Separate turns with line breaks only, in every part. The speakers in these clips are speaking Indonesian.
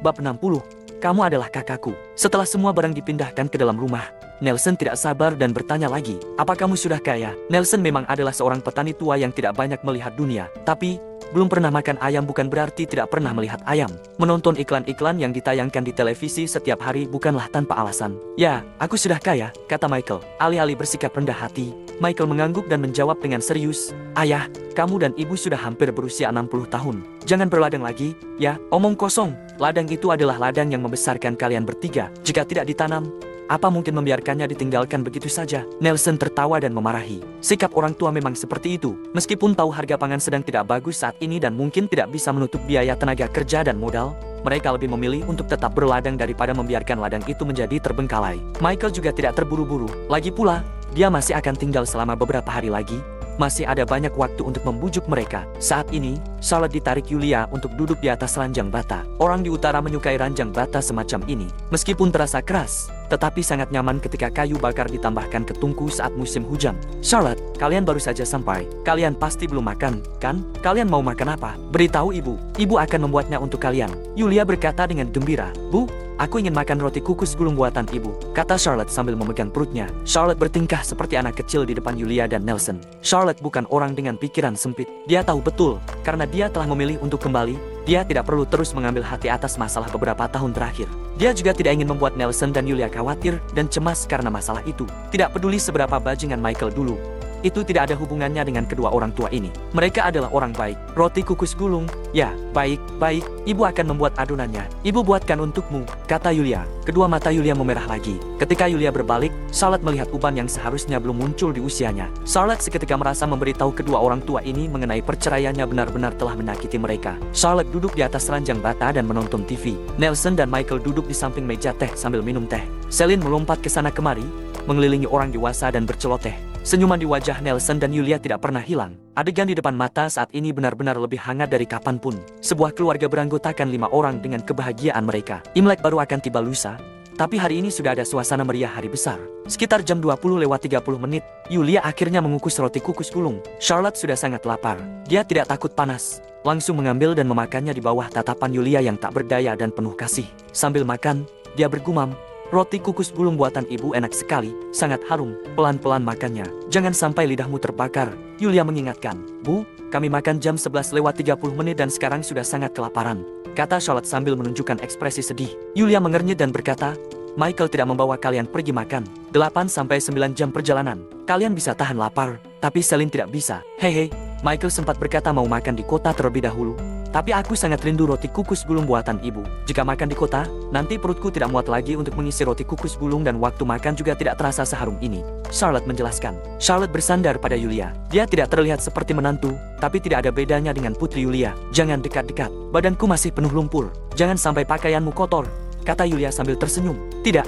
Bab 60. Kamu adalah kakakku. Setelah semua barang dipindahkan ke dalam rumah, Nelson tidak sabar dan bertanya lagi, apa kamu sudah kaya? Nelson memang adalah seorang petani tua yang tidak banyak melihat dunia. Tapi, belum pernah makan ayam bukan berarti tidak pernah melihat ayam. Menonton iklan-iklan yang ditayangkan di televisi setiap hari bukanlah tanpa alasan. Ya, aku sudah kaya, kata Michael. Alih-alih bersikap rendah hati, Michael mengangguk dan menjawab dengan serius, ayah, kamu dan ibu sudah hampir berusia 60 tahun. Jangan berladang lagi, ya, omong kosong. Ladang itu adalah ladang yang membesarkan kalian bertiga. Jika tidak ditanam, apa mungkin membiarkannya ditinggalkan begitu saja? Nelson tertawa dan memarahi. Sikap orang tua memang seperti itu. Meskipun tahu harga pangan sedang tidak bagus saat ini dan mungkin tidak bisa menutup biaya tenaga kerja dan modal, mereka lebih memilih untuk tetap berladang daripada membiarkan ladang itu menjadi terbengkalai. Michael juga tidak terburu-buru. Lagi pula, dia masih akan tinggal selama beberapa hari lagi. Masih ada banyak waktu untuk membujuk mereka. Saat ini, Charlotte ditarik Yulia untuk duduk di atas ranjang bata. Orang di utara menyukai ranjang bata semacam ini. Meskipun terasa keras, tetapi sangat nyaman ketika kayu bakar ditambahkan ke tungku saat musim hujan. Charlotte, kalian baru saja sampai. Kalian pasti belum makan, kan? Kalian mau makan apa? Beritahu ibu. Ibu akan membuatnya untuk kalian. Yulia berkata dengan gembira. Bu, aku ingin makan roti kukus gulung buatan ibu, kata Charlotte sambil memegang perutnya. Charlotte bertingkah seperti anak kecil di depan Yulia dan Nelson. Charlotte bukan orang dengan pikiran sempit. Dia tahu betul, karena dia telah memilih untuk kembali, dia tidak perlu terus mengambil hati atas masalah beberapa tahun terakhir. Dia juga tidak ingin membuat Nelson dan Yulia khawatir dan cemas karena masalah itu. Tidak peduli seberapa bajingan Michael dulu, itu tidak ada hubungannya dengan kedua orang tua ini. Mereka adalah orang baik. Roti kukus gulung, ya, baik, ibu akan membuat adonannya. Ibu buatkan untukmu, kata Yulia. Kedua mata Yulia memerah lagi. Ketika Yulia berbalik, Charlotte melihat uban yang seharusnya belum muncul di usianya. Charlotte seketika merasa memberitahu kedua orang tua ini mengenai perceraiannya benar-benar telah menyakiti mereka. Charlotte duduk di atas ranjang bata dan menonton TV. Nelson dan Michael duduk di samping meja teh sambil minum teh. Celine melompat ke sana kemari, mengelilingi orang dewasa dan berceloteh. Senyuman di wajah Nelson dan Yulia tidak pernah hilang. Adegan di depan mata saat ini benar-benar lebih hangat dari kapanpun. Sebuah keluarga beranggotakan 5 orang dengan kebahagiaan mereka. Imlek baru akan tiba lusa, tapi hari ini sudah ada suasana meriah hari besar. Sekitar jam 20:30, Yulia akhirnya mengukus roti kukus gulung. Charlotte sudah sangat lapar. Dia tidak takut panas, langsung mengambil dan memakannya di bawah tatapan Yulia yang tak berdaya dan penuh kasih. Sambil makan, dia bergumam, roti kukus gulung buatan ibu enak sekali, sangat harum. Pelan-pelan makannya. Jangan sampai lidahmu terbakar, Yulia mengingatkan. Bu, kami makan jam 11:30 dan sekarang sudah sangat kelaparan, kata Charlotte sambil menunjukkan ekspresi sedih. Yulia mengernyit dan berkata, Michael tidak membawa kalian pergi makan. 8-9 jam perjalanan. Kalian bisa tahan lapar, tapi Celine tidak bisa. Hei, Michael sempat berkata mau makan di kota terlebih dahulu. Tapi aku sangat rindu roti kukus gulung buatan ibu. Jika makan di kota, nanti perutku tidak muat lagi untuk mengisi roti kukus gulung dan waktu makan juga tidak terasa seharum ini, Charlotte menjelaskan. Charlotte bersandar pada Yulia. Dia tidak terlihat seperti menantu, tapi tidak ada bedanya dengan putri Yulia. Jangan dekat-dekat, badanku masih penuh lumpur. Jangan sampai pakaianmu kotor, kata Yulia sambil tersenyum. Tidak,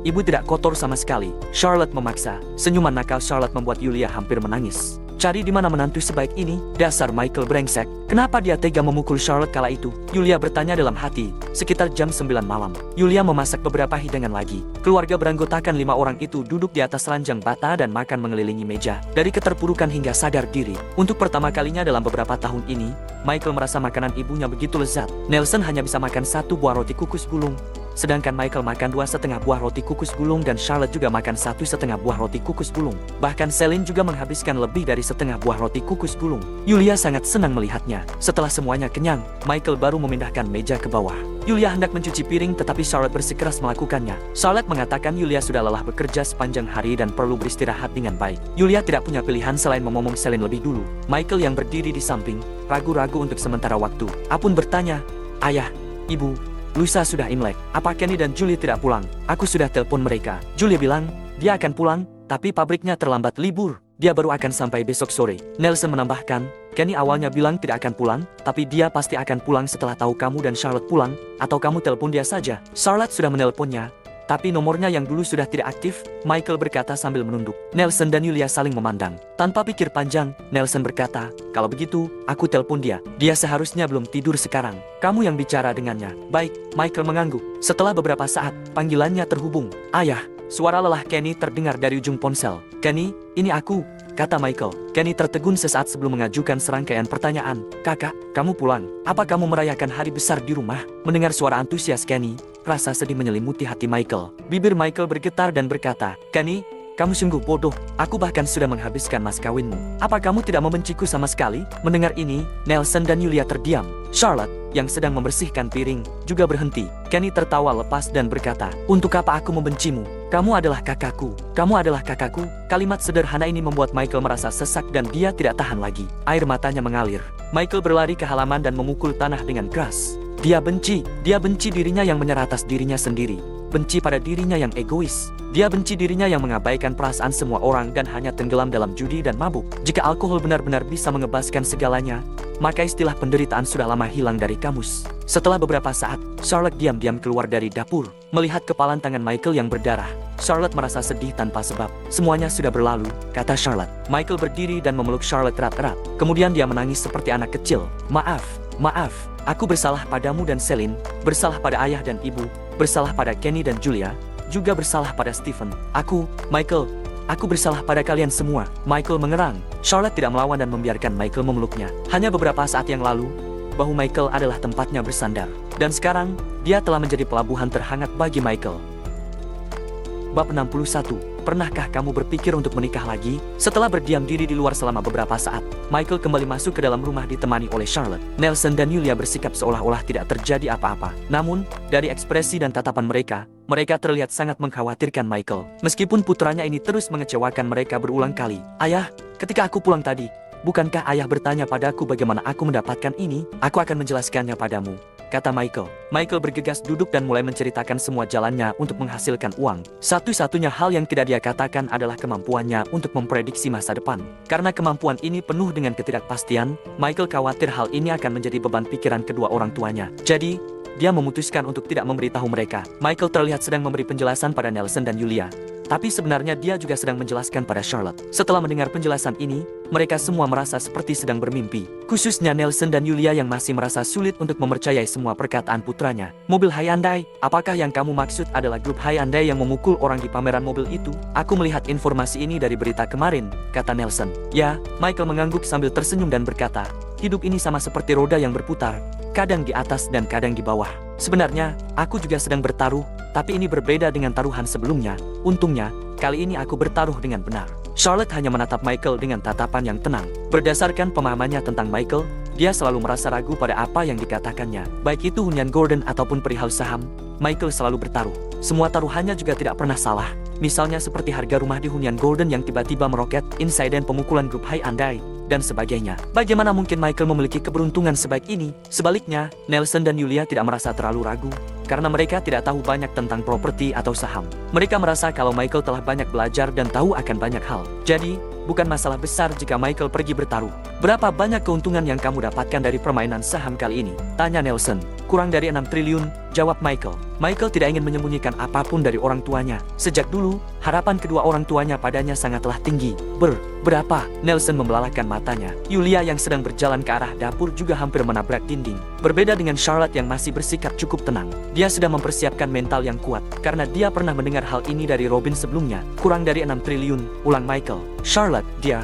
ibu tidak kotor sama sekali, Charlotte memaksa. Senyuman nakal Charlotte membuat Yulia hampir menangis. Cari di mana menantu sebaik ini, dasar Michael brengsek. Kenapa dia tega memukul Charlotte kala itu? Yulia bertanya dalam hati. Sekitar jam 9 malam, Yulia memasak beberapa hidangan lagi. Keluarga beranggotakan 5 orang itu duduk di atas ranjang bata dan makan mengelilingi meja. Dari keterpurukan hingga sadar diri, untuk pertama kalinya dalam beberapa tahun ini, Michael merasa makanan ibunya begitu lezat. Nelson hanya bisa makan 1 buah roti kukus gulung, sedangkan Michael makan 2,5 buah roti kukus gulung dan Charlotte juga makan 1,5 buah roti kukus gulung. Bahkan Celine juga menghabiskan lebih dari 1/2 buah roti kukus gulung. Yulia sangat senang melihatnya. Setelah semuanya kenyang, Michael baru memindahkan meja ke bawah. Yulia hendak mencuci piring tetapi Charlotte bersikeras melakukannya. Charlotte mengatakan Yulia sudah lelah bekerja sepanjang hari dan perlu beristirahat dengan baik. Yulia tidak punya pilihan selain memomong Celine lebih dulu. Michael yang berdiri di samping, ragu-ragu untuk sementara waktu. Apun bertanya, ayah, ibu, lusa sudah Imlek. Apa Kenny dan Julie tidak pulang? Aku sudah telepon mereka. Julie bilang, dia akan pulang, tapi pabriknya terlambat libur. Dia baru akan sampai besok sore. Nelson menambahkan, Kenny awalnya bilang tidak akan pulang, tapi dia pasti akan pulang setelah tahu kamu dan Charlotte pulang, atau kamu telepon dia saja. Charlotte sudah menelponnya, tapi nomornya yang dulu sudah tidak aktif, Michael berkata sambil menunduk. Nelson dan Yulia saling memandang. Tanpa pikir panjang, Nelson berkata, kalau begitu, aku telepon dia. Dia seharusnya belum tidur sekarang. Kamu yang bicara dengannya. Baik, Michael mengangguk. Setelah beberapa saat, panggilannya terhubung. Ayah, suara lelah Kenny terdengar dari ujung ponsel. Kenny, ini aku. kata Michael. Kenny tertegun sesaat sebelum mengajukan serangkaian pertanyaan. Kakak, kamu pulang? Apa kamu merayakan hari besar di rumah? Mendengar suara antusias Kenny, rasa sedih menyelimuti hati Michael. Bibir Michael bergetar dan berkata, Kenny, kamu sungguh bodoh, aku bahkan sudah menghabiskan mas kawinmu. Apa kamu tidak membenciku sama sekali? Mendengar ini, Nelson dan Yulia terdiam. Charlotte, yang sedang membersihkan piring, juga berhenti. Kenny tertawa lepas dan berkata, untuk apa aku membencimu? Kamu adalah kakakku. Kamu adalah kakakku. Kalimat sederhana ini membuat Michael merasa sesak dan dia tidak tahan lagi. Air matanya mengalir. Michael berlari ke halaman dan memukul tanah dengan keras. Dia benci dirinya yang menyerah atas dirinya sendiri. Benci pada dirinya yang egois. Dia benci dirinya yang mengabaikan perasaan semua orang dan hanya tenggelam dalam judi dan mabuk. Jika alkohol benar-benar bisa mengebaskan segalanya, maka istilah penderitaan sudah lama hilang dari kamus. Setelah beberapa saat, Charlotte diam-diam keluar dari dapur. Melihat kepalan tangan Michael yang berdarah, Charlotte merasa sedih tanpa sebab. Semuanya sudah berlalu, kata Charlotte. Michael berdiri dan memeluk Charlotte erat-erat. Kemudian dia menangis Seperti anak kecil. Maaf, aku bersalah padamu dan Celine, bersalah pada ayah dan ibu, bersalah pada Kenny dan Julia, juga bersalah pada Stephen. Aku bersalah pada kalian semua. Michael mengerang. Charlotte tidak melawan dan membiarkan Michael memeluknya. Hanya beberapa saat yang lalu, bahu Michael adalah tempatnya bersandar. Dan sekarang, dia telah menjadi pelabuhan terhangat bagi Michael. Bab 61. Pernahkah kamu berpikir untuk menikah lagi? Setelah berdiam diri di luar selama beberapa saat, Michael kembali masuk ke dalam rumah ditemani oleh Charlotte. Nelson dan Yulia bersikap seolah-olah tidak terjadi apa-apa. Namun, dari ekspresi dan tatapan mereka terlihat sangat mengkhawatirkan Michael. Meskipun putranya ini terus mengecewakan mereka berulang kali. Ayah, ketika aku pulang tadi, bukankah ayah bertanya padaku bagaimana aku mendapatkan ini? Aku akan menjelaskannya padamu, kata Michael. Michael bergegas duduk dan mulai menceritakan semua jalannya untuk menghasilkan uang. Satu-satunya hal yang tidak dia katakan adalah kemampuannya untuk memprediksi masa depan. Karena kemampuan ini penuh dengan ketidakpastian, Michael khawatir hal ini akan menjadi beban pikiran kedua orang tuanya. Jadi, dia memutuskan untuk tidak memberitahu mereka. Michael terlihat sedang memberi penjelasan pada Nelson dan Yulia. Tapi sebenarnya dia juga sedang menjelaskan pada Charlotte. Setelah mendengar penjelasan ini, mereka semua merasa seperti sedang bermimpi. Khususnya Nelson dan Yulia yang masih merasa sulit untuk mempercayai semua perkataan putranya. Mobil Hyundai, apakah yang kamu maksud adalah grup Hyundai yang memukul orang di pameran mobil itu? Aku melihat informasi ini dari berita kemarin, kata Nelson. Ya, Michael mengangguk sambil tersenyum dan berkata, hidup ini sama seperti roda yang berputar, kadang di atas dan kadang di bawah. Sebenarnya, aku juga sedang bertaruh, tapi ini berbeda dengan taruhan sebelumnya. Untungnya, kali ini aku bertaruh dengan benar. Charlotte hanya menatap Michael dengan tatapan yang tenang. Berdasarkan pemahamannya tentang Michael, dia selalu merasa ragu pada apa yang dikatakannya. Baik itu hunian Gordon ataupun perihal saham, Michael selalu bertaruh. Semua taruhannya juga tidak pernah salah. Misalnya seperti harga rumah di hunian Gordon yang tiba-tiba meroket, insiden pemukulan grup Hyundai, dan sebagainya. Bagaimana mungkin Michael memiliki keberuntungan sebaik ini? Sebaliknya, Nelson dan Yulia tidak merasa terlalu ragu, karena mereka tidak tahu banyak tentang properti atau saham. Mereka merasa kalau Michael telah banyak belajar dan tahu akan banyak hal. Jadi, bukan masalah besar jika Michael pergi bertaruh. Berapa banyak keuntungan yang kamu dapatkan dari permainan saham kali ini? Tanya Nelson. Kurang dari 6 triliun, jawab Michael. Michael tidak ingin menyembunyikan apapun dari orang tuanya. Sejak dulu, harapan kedua orang tuanya padanya sangatlah tinggi. Berapa? Nelson membelalakkan matanya. Yulia yang sedang berjalan ke arah dapur juga hampir menabrak dinding. Berbeda dengan Charlotte yang masih bersikap cukup tenang. Dia sudah mempersiapkan mental yang kuat, karena dia pernah mendengar hal ini dari Robin sebelumnya. Kurang dari 6 triliun, ulang Michael. Charlotte, dia,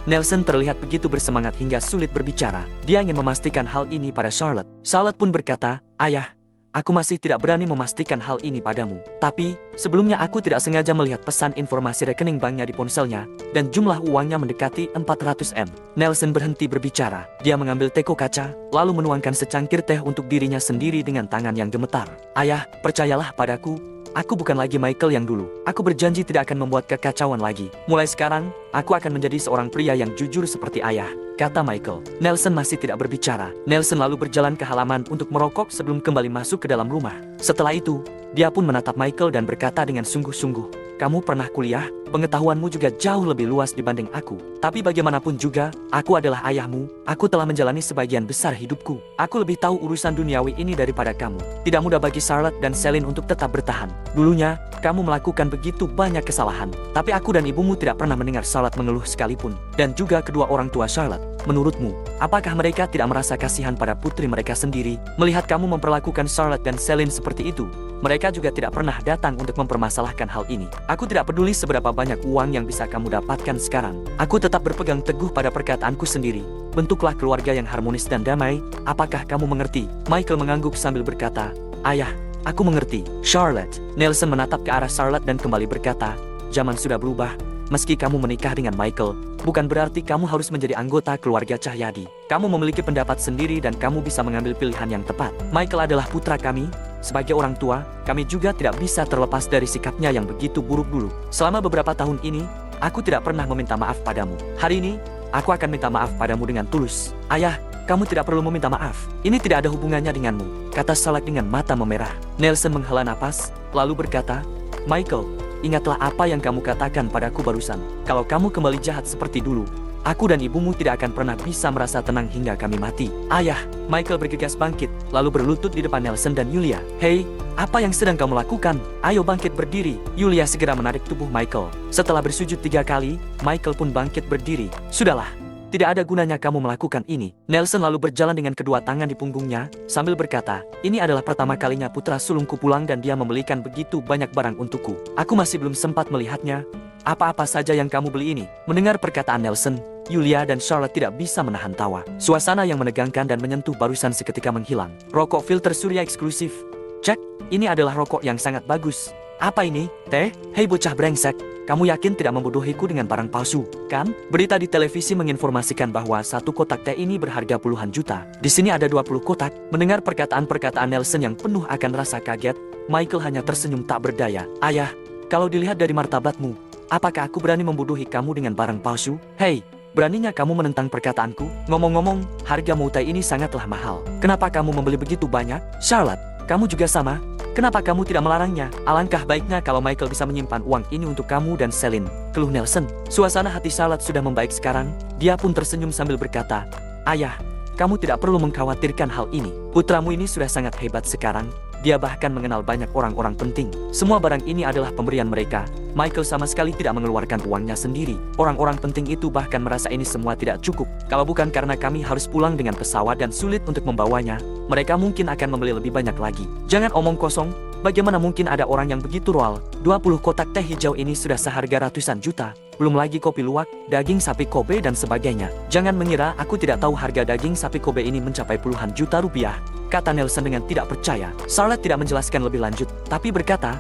Nelson terlihat begitu bersemangat hingga sulit berbicara. Dia ingin memastikan hal ini pada Charlotte. Charlotte pun berkata, ayah, aku masih tidak berani memastikan hal ini padamu. Tapi, sebelumnya aku tidak sengaja melihat pesan informasi rekening banknya di ponselnya, dan jumlah uangnya mendekati 400 M. Nelson berhenti berbicara. Dia mengambil teko kaca, lalu menuangkan secangkir teh untuk dirinya sendiri dengan tangan yang gemetar. Ayah, percayalah padaku. Aku bukan lagi Michael yang dulu. Aku berjanji tidak akan membuat kekacauan lagi. Mulai sekarang, aku akan menjadi seorang pria yang jujur seperti ayah, kata Michael. Nelson masih tidak berbicara. Nelson lalu berjalan ke halaman untuk merokok sebelum kembali masuk ke dalam rumah. Setelah itu, dia pun menatap Michael dan berkata dengan sungguh-sungguh, kamu pernah kuliah, pengetahuanmu juga jauh lebih luas dibanding aku. Tapi bagaimanapun juga, aku adalah ayahmu, aku telah menjalani sebagian besar hidupku. Aku lebih tahu urusan duniawi ini daripada kamu. Tidak mudah bagi Charlotte dan Celine untuk tetap bertahan. Dulunya, kamu melakukan begitu banyak kesalahan. Tapi aku dan ibumu tidak pernah mendengar Charlotte mengeluh sekalipun. Dan juga kedua orang tua Charlotte. Menurutmu, apakah mereka tidak merasa kasihan pada putri mereka sendiri, melihat kamu memperlakukan Charlotte dan Celine seperti itu? Mereka juga tidak pernah datang untuk mempermasalahkan hal ini. Aku tidak peduli seberapa banyak uang yang bisa kamu dapatkan sekarang. Aku tetap berpegang teguh pada perkataanku sendiri. Bentuklah keluarga yang harmonis dan damai. Apakah kamu mengerti? Michael mengangguk sambil berkata, "Ayah, aku mengerti." Charlotte. Nelson menatap ke arah Charlotte dan kembali berkata, "Zaman sudah berubah. Meski kamu menikah dengan Michael, bukan berarti kamu harus menjadi anggota keluarga Cahyadi. Kamu memiliki pendapat sendiri dan kamu bisa mengambil pilihan yang tepat. Michael adalah putra kami. Sebagai orang tua, kami juga tidak bisa terlepas dari sikapnya yang begitu buruk dulu. Selama beberapa tahun ini, aku tidak pernah meminta maaf padamu. Hari ini, aku akan minta maaf padamu dengan tulus." "Ayah, kamu tidak perlu meminta maaf. Ini tidak ada hubungannya denganmu," kata Charlotte dengan mata memerah. Nelson menghela napas, lalu berkata, "Michael, ingatlah apa yang kamu katakan padaku barusan. Kalau kamu kembali jahat seperti dulu, aku dan ibumu tidak akan pernah bisa merasa tenang hingga kami mati." "Ayah." Michael bergegas bangkit, lalu berlutut di depan Nelson dan Yulia. "Hei, apa yang sedang kamu lakukan? Ayo bangkit berdiri." Yulia segera menarik tubuh Michael. Setelah bersujud 3 kali, Michael pun bangkit berdiri. "Sudahlah. Tidak ada gunanya kamu melakukan ini." Nelson lalu berjalan dengan kedua tangan di punggungnya, sambil berkata, "Ini adalah pertama kalinya putra sulungku pulang dan dia membelikan begitu banyak barang untukku. Aku masih belum sempat melihatnya. Apa-apa saja yang kamu beli ini?" Mendengar perkataan Nelson, Yulia dan Charlotte tidak bisa menahan tawa. Suasana yang menegangkan dan menyentuh barusan seketika menghilang. "Rokok filter surya eksklusif. Cek, ini adalah rokok yang sangat bagus. Apa ini? Teh? Hei bocah brengsek. Kamu yakin tidak membodohiku dengan barang palsu, kan? Berita di televisi menginformasikan bahwa satu kotak teh ini berharga puluhan juta. Di sini ada 20 kotak. Mendengar perkataan-perkataan Nelson yang penuh akan rasa kaget, Michael hanya tersenyum tak berdaya. "Ayah, kalau dilihat dari martabatmu, apakah aku berani membodohi kamu dengan barang palsu? Hei, beraninya kamu menentang perkataanku? Ngomong-ngomong, harga mutai ini sangatlah mahal. Kenapa kamu membeli begitu banyak? Charlotte, kamu juga sama. Kenapa kamu tidak melarangnya? Alangkah baiknya kalau Michael bisa menyimpan uang ini untuk kamu dan Celine," keluh Nelson. Suasana hati Charlotte sudah membaik sekarang. Dia pun tersenyum sambil berkata, "Ayah, kamu tidak perlu mengkhawatirkan hal ini. Putramu ini sudah sangat hebat sekarang. Dia bahkan mengenal banyak orang-orang penting. Semua barang ini adalah pemberian mereka. Michael sama sekali tidak mengeluarkan uangnya sendiri. Orang-orang penting itu bahkan merasa ini semua tidak cukup. Kalau bukan karena kami harus pulang dengan pesawat dan sulit untuk membawanya, mereka mungkin akan membeli lebih banyak lagi. Jangan omong kosong. Bagaimana mungkin ada orang yang begitu royal? 20 kotak teh hijau ini sudah seharga ratusan juta. Belum lagi kopi luwak, daging sapi Kobe dan sebagainya. Jangan mengira aku tidak tahu harga daging sapi Kobe ini mencapai puluhan juta rupiah," kata Nelson dengan tidak percaya. Charlotte tidak menjelaskan lebih lanjut, tapi berkata,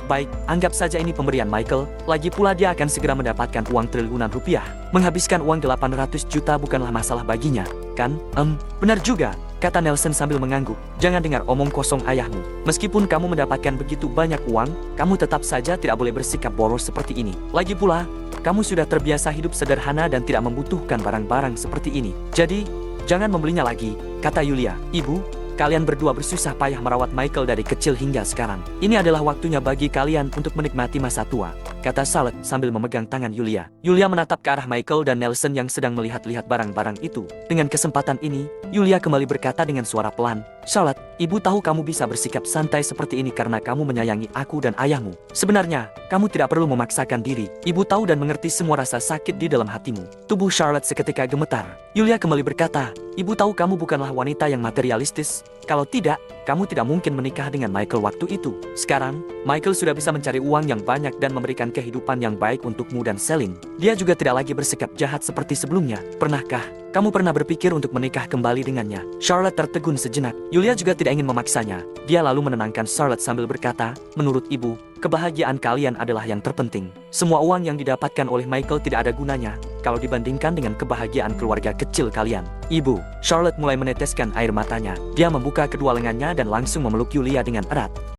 Baik, anggap saja ini pemberian Michael. Lagi pula dia akan segera mendapatkan uang triliunan rupiah. Menghabiskan uang 800 juta bukanlah masalah baginya, kan? Benar juga," kata Nelson sambil mengangguk. "Jangan dengar omong kosong ayahmu. Meskipun kamu mendapatkan begitu banyak uang, kamu tetap saja tidak boleh bersikap boros seperti ini. Lagi pula, kamu sudah terbiasa hidup sederhana dan tidak membutuhkan barang-barang seperti ini. Jadi, jangan membelinya lagi," kata Yulia. "Ibu, kalian berdua bersusah payah merawat Michael dari kecil hingga sekarang. Ini adalah waktunya bagi kalian untuk menikmati masa tua," kata Charlotte sambil memegang tangan Yulia. Yulia menatap ke arah Michael dan Nelson yang sedang melihat-lihat barang-barang itu. Dengan kesempatan ini, Yulia kembali berkata dengan suara pelan, "Charlotte, ibu tahu kamu bisa bersikap santai seperti ini karena kamu menyayangi aku dan ayahmu. Sebenarnya, kamu tidak perlu memaksakan diri. Ibu tahu dan mengerti semua rasa sakit di dalam hatimu." Tubuh Charlotte seketika gemetar. Yulia kembali berkata, "Ibu tahu kamu bukanlah wanita yang materialistis. Kalau tidak, kamu tidak mungkin menikah dengan Michael waktu itu. Sekarang, Michael sudah bisa mencari uang yang banyak dan memberikan kehidupan yang baik untukmu dan Celine. Dia juga tidak lagi bersikap jahat seperti sebelumnya. Pernahkah kamu pernah berpikir untuk menikah kembali dengannya?" Charlotte tertegun sejenak. Yulia juga tidak ingin memaksanya. Dia lalu menenangkan Charlotte sambil berkata, "Menurut ibu, kebahagiaan kalian adalah yang terpenting. Semua uang yang didapatkan oleh Michael tidak ada gunanya kalau dibandingkan dengan kebahagiaan keluarga kecil kalian." "Ibu." Charlotte mulai meneteskan air matanya. Dia membuka kedua lengannya dan langsung memeluk Yulia dengan erat.